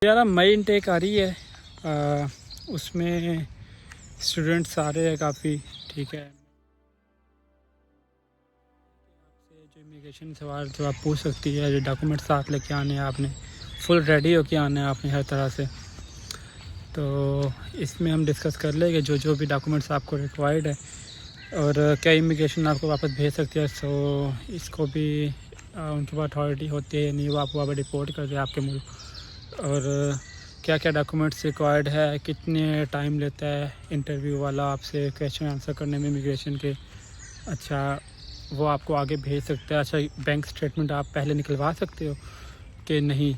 یار مئی انٹیک آ رہی ہے، اس میں اسٹوڈنٹس آ رہے ہیں کافی. ٹھیک ہے، آپ سے جو امیگریشن سوال جو آپ پوچھ سکتی ہے، جو ڈاکومنٹ ساتھ لے کے آنے ہیں، آپ نے فل ریڈی ہو کے آنا ہے آپ نے ہر طرح سے. تو اس میں ہم ڈسکس کر لیں کہ جو بھی ڈاکومنٹس آپ کو ریکوائرڈ ہے اور کیا امیگریشن آپ کو واپس بھیج سکتی ہے. سو اس کو بھی ان کے پاس اتھارٹی ہوتی ہے، نہیں وہ آپ کو واپس رپورٹ کر دے آپ کے ملک. اور کیا کیا ڈاکومنٹس ریکوائرڈ ہے، کتنے ٹائم لیتا ہے انٹرویو والا آپ سے کویشچن آنسر کرنے میں امیگریشن کے. اچھا وہ آپ کو آگے بھیج سکتا ہے. اچھا بینک اسٹیٹمنٹ آپ پہلے نکلوا سکتے ہو کہ نہیں.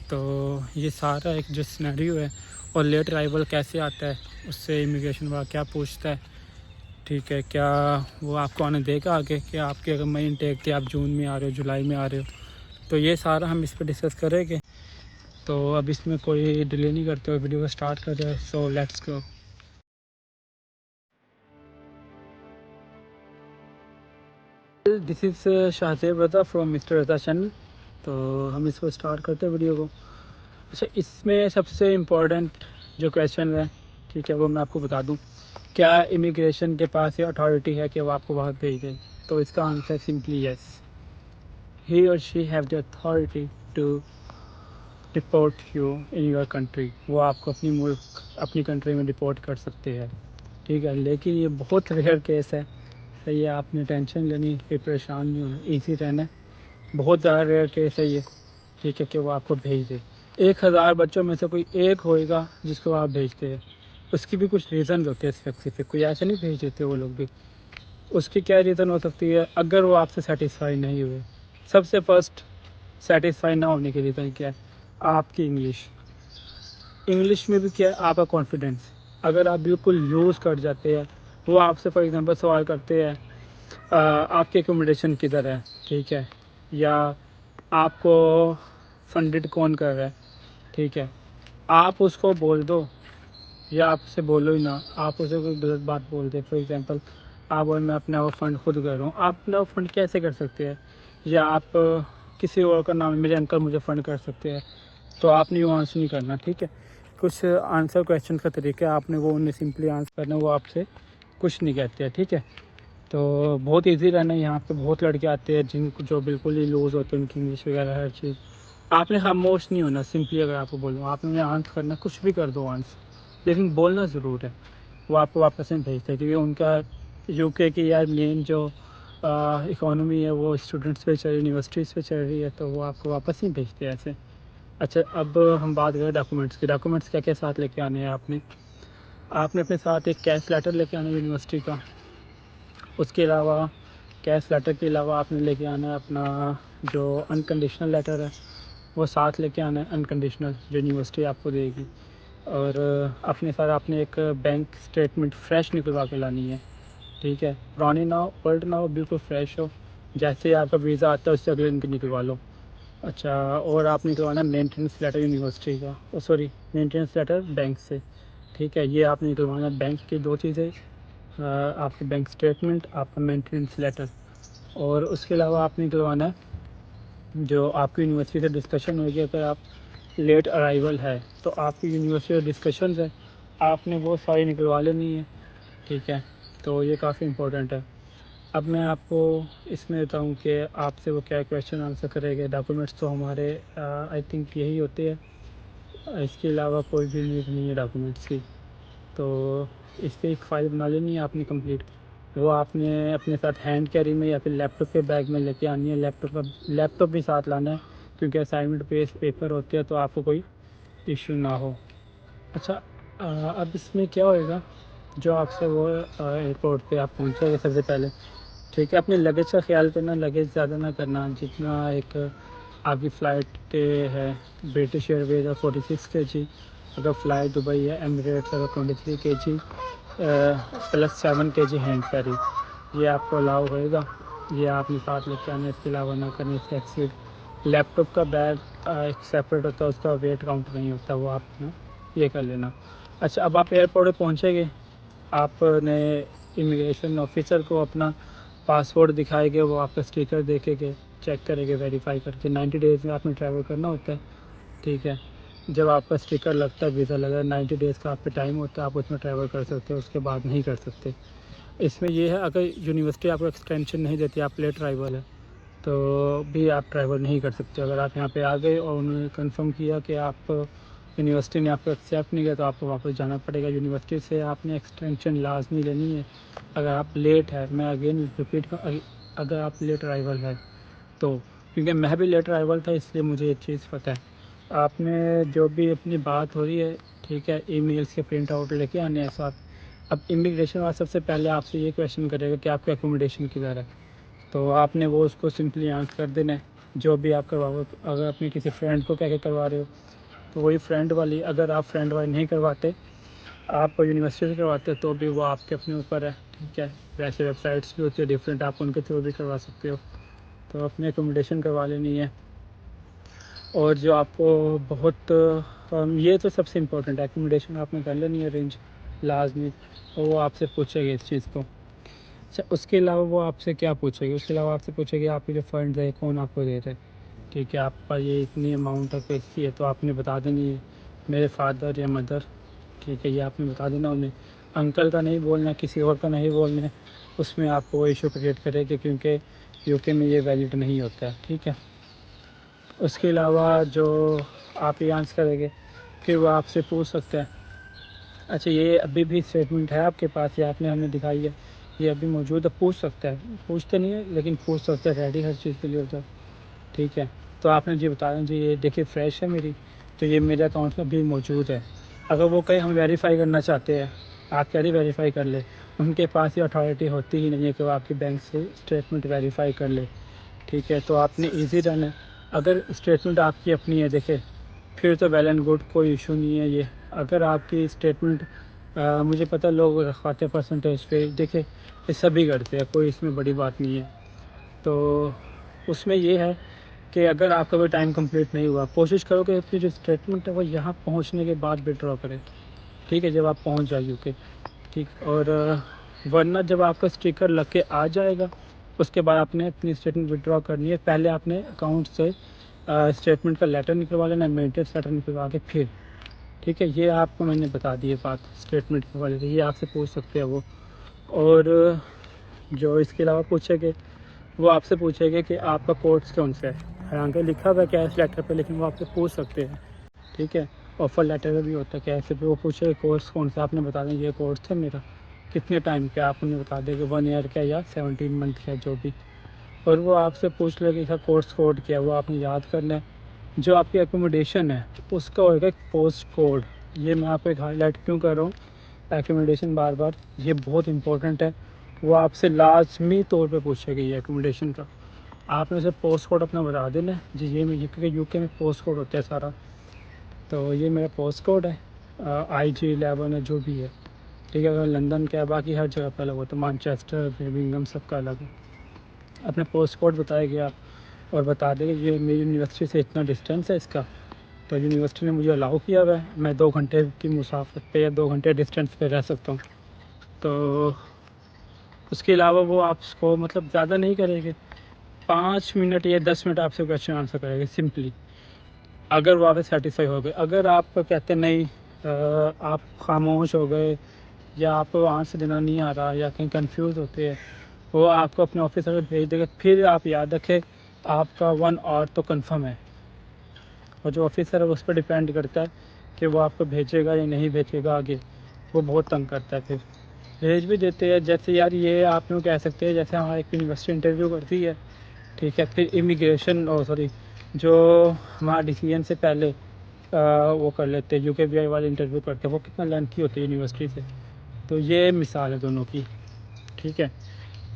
تو یہ سارا ایک جو سینیریو ہے. اور لیٹ ارائیول کیسے آتا ہے، اس سے امیگریشن والا کیا پوچھتا ہے. ٹھیک ہے، کیا وہ آپ کو آنے دے گا آگے کہ آپ کے اگر مئی انٹیک تھے، آپ جون میں آ رہے ہو، جولائی میں آ رہے ہو. تو یہ سارا ہم اس پہ ڈسکس کریں گے. تو اب اس میں کوئی ڈیلے نہیں کرتے ہوئے ویڈیو کو اسٹارٹ کر جائے. So let's go. This is Shahzeb Raza from Mr Raza channel. تو ہم اس کو اسٹارٹ کرتے ہیں ویڈیو کو. اچھا اس میں سب سے امپورٹنٹ جو کویشچن ہے، ٹھیک ہے، وہ میں آپ کو بتا دوں. کیا امیگریشن کے پاس یہ اتھارٹی ہے کہ وہ آپ کو وہاں بھیج دیں؟ تو اس کا answer simply yes. He or she have the authority to deport you in your country. وہ آپ کو اپنی ملک، اپنی کنٹری میں ڈپورٹ کر سکتے ہیں. ٹھیک ہے، لیکن یہ بہت ریئر کیس ہے. صحیح ہے، آپ نے ٹینشن لینی، پھر پریشان نہیں ہونا، ایزی رہنا ہے. بہت زیادہ ریئر کیس ہے یہ. ٹھیک ہے، کہ وہ آپ کو بھیج دے. 1000 بچوں میں سے کوئی ایک ہوئے گا جس کو آپ بھیجتے ہیں. اس کی بھی کچھ ریزنز ہوتے ہیں اسپیسیفک، کوئی ایسے نہیں بھیج دیتے وہ لوگ بھی. اس کی کیا ریزن ہو سکتی ہے؟ اگر وہ آپ سے سیٹسفائی نہیں ہوئے. سب سے فرسٹ سیٹسفائی نہ ہونے کی ریزن کیا ہے؟ آپ کی انگلش میں بھی کیا ہے؟ آپ کا کانفیڈنس. اگر آپ بالکل لوز کر جاتے ہیں، وہ آپ سے فار ایگزامپل سوال کرتے ہیں آپ کی اکوموڈیشن کدھر ہے، ٹھیک ہے، یا آپ کو فنڈڈ کون کر رہا ہے. ٹھیک ہے، آپ اس کو بول دو یا آپ سے بولو ہی نہ، آپ اسے کوئی غلط بات بول دیں. فار ایگزامپل آپ اور میں اپنا وہ فنڈ خود کر رہا ہوں. آپ اپنا فنڈ کیسے کر سکتے ہیں؟ یا آپ کسی اور کا نام، میرے انکل مجھے فنڈ کر سکتے ہیں. تو آپ نے وہ آنسر نہیں کرنا. ٹھیک ہے، کچھ آنسر کویشچن کا طریقہ ہے، آپ نے وہ انہیں سمپلی آنسر کرنا، وہ آپ سے کچھ نہیں کہتے ہیں. ٹھیک ہے، تو بہت ایزی رہنا ہے. یہاں پہ بہت لڑکے آتے ہیں جن کو جو بالکل ہی لوز ہوتے ہیں، ان کی انگلش وغیرہ ہر چیز. آپ نے خاموش نہیں ہونا. سمپلی اگر آپ کو بولوں، آپ نے آنسر کرنا، کچھ بھی کر دو آنسر، لیکن بولنا ضرور ہے. وہ آپ کو واپس نہیں بھیجتے، کیونکہ ان کا یو کے کی یار مین جو اکانومی ہے وہ اسٹوڈنٹس پہ چل رہی، یونیورسٹیز پہ چل رہی ہے، تو وہ آپ کو واپس نہیں بھیجتے ایسے. اچھا اب ہم بات کریں ڈاکومنٹس کی. ڈاکومنٹس کیا کیا ساتھ لے کے آنے ہیں آپ نے اپنے ساتھ ایک کیش لیٹر لے کے آنا ہے یونیورسٹی کا. اس کے علاوہ کیش لیٹر کے علاوہ آپ نے لے کے آنا ہے اپنا جو انکنڈیشنل لیٹر ہے، وہ ساتھ لے کے آنا ہے. انکنڈیشنل جو یونیورسٹی آپ کو دے گی. اور اپنے ساتھ آپ نے ایک بینک اسٹیٹمنٹ فریش نکلوا کے لانی ہے. ٹھیک ہے، پرانی نہ ہو، اولڈ نہ ہو، بالکل فریش ہو. جیسے آپ کا ویزا آتا ہے اس سے اگلے دن کی نکلوا لو. اچھا، اور آپ نکلوانا مینٹیننس لیٹر یونیورسٹی کا، مینٹیننس لیٹر بینک سے. ٹھیک ہے، یہ آپ نے نکلوانا بینک کی 2 چیزیں، آپ کا بینک اسٹیٹمنٹ، آپ کا مینٹیننس لیٹر. اور اس کے علاوہ آپ نے نکلوانا ہے جو آپ کی یونیورسٹی سے ڈسکشن ہوگی. اگر آپ لیٹ ارائیول ہے تو آپ کی یونیورسٹی سے ڈسکشنز ہے، آپ نے وہ ساری نکلوا لینی ہے. ٹھیک ہے، تو یہ کافی امپورٹنٹ ہے. اب میں آپ کو اس میں بتاؤں کہ آپ سے وہ کیا کویشچن آنسر کرے گا. ڈاکومنٹس تو ہمارے آئی تھنک یہی ہوتے ہیں، اس کے علاوہ کوئی بھی نیڈ نہیں ہے ڈاکومنٹس کی. تو اس پہ ایک فائل بنا لینی ہے آپ نے کمپلیٹ. وہ آپ نے اپنے ساتھ ہینڈ کیری میں یا پھر لیپ ٹاپ کے بیگ میں لے کے آنی ہے. لیپ ٹاپ بھی ساتھ لانا ہے، کیونکہ اسائنمنٹ بیس پیپر ہوتے ہیں تو آپ کو کوئی ایشو نہ ہو. اچھا اب اس میں کیا ہوئے گا، جو آپ سے وہ ایئرپورٹ پہ آپ پہنچے گے سب سے پہلے. ٹھیک ہے، اپنے لگیج کا خیال کرنا، لگیج زیادہ نہ کرنا. جتنا ایک آپ کی فلائٹ ہے برٹش ایئر ویز 46 kg، اگر فلائٹ دبئی ہے Emirates 23 kg plus 7 kg hand carry, یہ آپ کو الاؤ ہوئے گا. یہ آپ نے ساتھ لے کے آنا. اس کے علاوہ نہ کریں اس کا ایکسیڈ. لیپ ٹاپ کا بیگ ایک سیپریٹ ہوتا ہے، اس کا ویٹ کاؤنٹ نہیں ہوتا، وہ آپ نے یہ کر لینا. اچھا اب آپ ایئرپورٹ پہ پہنچیں گے، آپ نے امیگریشن آفیسر کو اپنا پاسپورٹ دکھائے گے. وہ آپ کا اسٹیکر دیکھے گے، چیک کرے گے، ویریفائی کر کے. 90 days میں آپ نے ٹریول کرنا ہوتا ہے. ٹھیک ہے، جب آپ کا اسٹیکر لگتا ہے ویزا لگا 90 ڈیز کا آپ پہ ٹائم ہوتا ہے آپ اس میں ٹریول کر سکتے ہو، اس کے بعد نہیں کر سکتے۔ اس میں یہ ہے اگر یونیورسٹی آپ کو ایکسٹینشن نہیں دیتی، آپ لیٹ ٹرائیول ہے تو بھی آپ ٹریول نہیں کر سکتے۔ اگر آپ یہاں پہ آ گئے اور انہوں نے کنفرم کیا کہ آپ یونیورسٹی نے آپ کو ایکسیپٹ نہیں کیا تو آپ کو واپس جانا پڑے گا۔ یونیورسٹی سے آپ نے ایکسٹینشن لازمی لینی ہے۔ اگر آپ لیٹ ہے، میں اگین ریپیٹ اگر آپ لیٹ ارائیول ہے تو، کیونکہ میں بھی لیٹ ارائیول تھا اس لیے مجھے یہ چیز پتہ ہے۔ آپ نے جو بھی اپنی بات ہو رہی ہے ٹھیک ہے، ای میلس کے پرنٹ آؤٹ لے کے آنے ہیں ساتھ۔ اب امیگریشن والا سب سے پہلے آپ سے یہ کویشچن کرے گا کہ آپ کا اکوموڈیشن کدھر ہے، تو آپ نے وہ اس کو سمپلی آنسر کر دینا ہے جو بھی آپ کرواؤ۔ اگر اپنے کسی فرینڈ کو کہہ کے کروا رہے ہو تو وہی فرینڈ والی، اگر آپ فرینڈ والی نہیں کرواتے، آپ یونیورسٹی سے کرواتے تو بھی وہ آپ کے اپنے اوپر ہے ٹھیک ہے۔ ویسے ویب سائٹس بھی ہوتی ہے ڈفرینٹ، آپ ان کے تھرو بھی کروا سکتے ہو، تو اپنے اکوموڈیشن کروا لینی ہے۔ اور جو آپ کو بہت یہ تو سب سے امپورٹنٹ ہے، اکوموڈیشن آپ نے کر لینی ہے ارینج لازمی، اور وہ آپ سے پوچھے گی اس چیز کو۔ اچھا اس کے علاوہ وہ آپ سے کیا پوچھے گی؟ اس کے علاوہ آپ سے پوچھے گی آپ کے جو فنڈز ہے کون آپ کو دے رہے ٹھیک ہے، آپ کا یہ اتنی اماؤنٹ ہے پیسی ہے تو آپ نے بتا دینی ہے میرے فادر یا مدر ٹھیک ہے، یہ آپ نے بتا دینا انہیں۔ انکل کا نہیں بولنا، کسی اور کا نہیں بولنا، اس میں آپ کو وہ ایشو کریٹ کرے گی کیونکہ یو کے میں یہ ویلڈ نہیں ہوتا ہے ٹھیک ہے۔ اس کے علاوہ جو آپ یہ آنسر کریں گے پھر وہ آپ سے پوچھ سکتا ہے اچھا یہ ابھی بھی اسٹیٹمنٹ ہے آپ کے پاس یا آپ نے ہمیں دکھائی ہے، یہ ابھی موجود ہے، پوچھ سکتا ہے، پوچھتے نہیں ہے لیکن پوچھ سکتا ہے، ریڈی ہر چیز کے لیے ہوتا ہے ٹھیک ہے۔ تو آپ نے جی بتا دیں جی یہ دیکھیے فریش ہے میری، تو یہ میرے اکاؤنٹ میں بھی موجود ہے۔ اگر وہ کہیں ہم ویریفائی کرنا چاہتے ہیں، آپ کہہ رہے ویریفائی کر لے، ان کے پاس یہ اتھارٹی ہوتی ہی نہیں ہے کہ وہ آپ کی بینک سے اسٹیٹمنٹ ویریفائی کر لے ٹھیک ہے۔ تو آپ نے ایزی رہنا ہے، اگر اسٹیٹمنٹ آپ کی اپنی ہے دیکھے پھر تو ویل اینڈ گڈ، کوئی ایشو نہیں ہے یہ۔ اگر آپ کی اسٹیٹمنٹ مجھے پتہ لوگ رکھواتے پرسنٹیج پہ، دیکھے یہ سبھی کرتے ہیں، کوئی اس میں بڑی بات نہیں ہے۔ تو اس میں یہ ہے کہ اگر آپ کا کوئی ٹائم کمپلیٹ نہیں ہوا، کوشش کرو کہ اپنی جو اسٹیٹمنٹ ہے وہ یہاں پہنچنے کے بعد وڈرا کرے ٹھیک ہے، جب آپ پہنچ جائے یو کے ٹھیک۔ اور ورنہ جب آپ کا اسٹیکر لگ کے آ جائے گا اس کے بعد آپ نے اپنی اسٹیٹمنٹ وڈرا کرنی ہے، پہلے آپ نے اکاؤنٹ سے اسٹیٹمنٹ کا لیٹر نکلوا لینا، مینٹینس لیٹر نکلوا کے پھر ٹھیک ہے۔ یہ آپ کو میں نے بتا دی ہے بات اسٹیٹمنٹ کے والے سے، یہ آپ سے پوچھ سکتے ہیں وہ۔ اور جو اس کے علاوہ پوچھے گے وہ آپ سے پوچھے گے کہ آپ کا کورس کون سا ہے، حالانکہ لکھا ہوا ہے کیش لیٹر پہ لیکن وہ آپ سے پوچھ سکتے ہیں ٹھیک ہے۔ آفر لیٹر میں بھی ہوتا ہے کیش پہ، وہ پوچھے گا کورس کون سا، آپ نے بتا دیں یہ کورس ہے میرا، کتنے ٹائم کا آپ انہیں بتا دیں کہ 1 ایئر کا یا 17 منتھ کا جو بھی، اور وہ آپ سے پوچھ لے کہ اس کا کورس کوڈ کیا ہے، وہ آپ نے یاد کرنا ہے۔ جو آپ کی اکوموڈیشن ہے اس کا ہوگا پوسٹ کوڈ، یہ میں آپ کو ایک ہائی لائٹ کیوں کر رہا ہوں اکوموڈیشن بار بار، یہ بہت امپورٹنٹ ہے، وہ آپ سے لازمی طور پہ پوچھے گی یہ اکوموڈیشن کا۔ آپ نے اسے پوسٹ کوڈ اپنا بتا دینا ہے جی، یہ کیونکہ یو کے میں پوسٹ کوڈ ہوتا ہے سارا، تو یہ میرا پوسٹ کوڈ ہے IG11 ہے جو بھی ہے ٹھیک ہے۔ اگر لندن کا ہے، باقی ہر جگہ پہ الگ ہوتا ہے، مانچسٹر برمنگھم سب کا الگ ہے۔ اپنے پوسٹ کوڈ بتائے گا آپ اور بتا دیں کہ یہ میری یونیورسٹی سے اتنا ڈسٹینس ہے اس کا، تو یونیورسٹی نے مجھے الاؤ کیا ہوا ہے، میں 2 گھنٹے کی مسافت پہ یا 2 گھنٹے ڈسٹینس پہ رہ سکتا ہوں۔ تو اس کے علاوہ وہ آپ کو مطلب زیادہ نہیں کرے گی، 5 منٹ یا 10 منٹ آپ سے کویشچن آنسر کرے گا سمپلی، اگر وہ آپ سیٹسفائی ہو گئے۔ اگر آپ کہتے نہیں آپ خاموش ہو گئے یا آپ کو آنسر دینا نہیں آ رہا یا کہیں کنفیوز ہوتے ہیں، وہ آپ کو اپنے آفس میں بھیج دے گا، پھر آپ یاد رکھیں آپ کا 1 آور تو کنفرم ہے، اور جو آفیسر ہے اس پہ ڈیپینڈ کرتا ہے کہ وہ آپ کو بھیجے گا یا نہیں بھیجے گا آگے، وہ بہت تنگ کرتا ہے۔ پھر بھیج بھی دیتے ہیں، جیسے یار یہ آپ یوں کہہ سکتے ہیں جیسے ہماری ایک یونیورسٹی انٹرویو کرتی ہے ٹھیک ہے، پھر امیگریشن جو ہمارا ڈیسیژن سے پہلے وہ کر لیتے ہیں، UKVI والے انٹرویو کرتے ہیں، وہ کتنا لینتھی ہوتی ہے یونیورسٹی سے، تو یہ مثال ہے دونوں کی ٹھیک ہے۔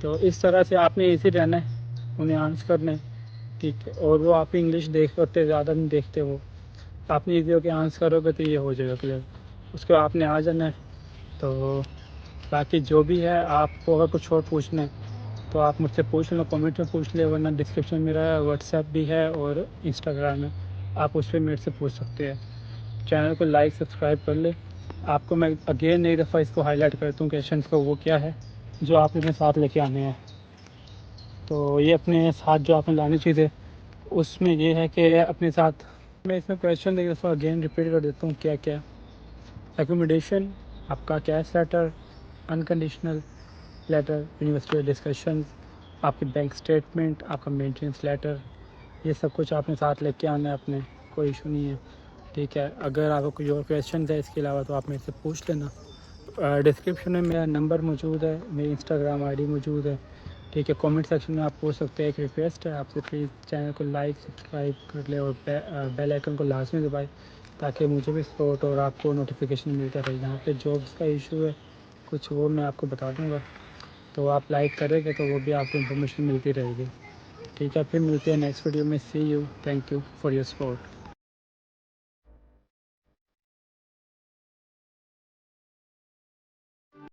تو اس طرح سے آپ نے ایزی رہنا ہے، انہیں آنسر کرنا ہے ٹھیک ہے، اور وہ آپ انگلش دیکھ کرتے زیادہ نہیں دیکھتے، وہ آپ نے ایزی ہو کے آنسر کرو گے تو یہ ہو جائے گا کلیئر، اس کو آپ نے آ جانا ہے۔ تو باقی جو بھی ہے آپ کو اگر کچھ اور پوچھنا ہے تو آپ مجھ سے پوچھ لیں، کامنٹ میں پوچھ لیں، ورنہ ڈسکرپشن میں میرا واٹس ایپ بھی ہے اور انسٹاگرام ہے، آپ اس پہ میرے سے پوچھ سکتے ہیں۔ چینل کو لائک سبسکرائب کر لیں۔ آپ کو میں اگین نئی دفعہ اس کو ہائی لائٹ کرتا ہوں کویشچنس کو، وہ کیا ہے جو آپ نے اپنے ساتھ لے کے آنے ہیں۔ تو یہ اپنے ساتھ جو آپ نے لانی چیزیں، اس میں یہ ہے کہ اپنے ساتھ میں اس میں کویشچن ایک دفعہ اگین ریپیٹ کر دیتا ہوں کیا کیا. ایکوموڈیشن آپ کا cash letter, unconditional letter, university discussions, آپ کی بینک اسٹیٹمنٹ, آپ کا مینٹیننس لیٹر, یہ سب کچھ آپ نے ساتھ لے کے آنا ہے اپنے, کوئی ایشو نہیں ہے. ٹھیک ہے, اگر آپ کو کوئی اور کویشچنز ہے اس کے علاوہ تو آپ میرے سے پوچھ لینا. ڈسکرپشن میں میرا نمبر موجود ہے, میری انسٹاگرام آئی ڈی موجود ہے. ٹھیک ہے, کامنٹ سیکشن میں آپ پوچھ سکتے ہیں. ایک ریکویسٹ ہے آپ سے, پلیز چینل کو لائک سبسکرائب کر لیں اور بیل آئیکن کو لازمی دبائیں تاکہ مجھے بھی سپورٹ اور آپ کو نوٹیفیکیشن ملتا رہے. یہاں پہ جابس کا ایشو ہے کچھ, وہ میں آپ کو بتا دوں گا, تو آپ لائک کریں گے تو وہ بھی آپ کو انفارمیشن ملتی رہے گی. ٹھیک ہے, پھر ملتے ہیں نیکسٹ ویڈیو میں. See you, thank you for your support.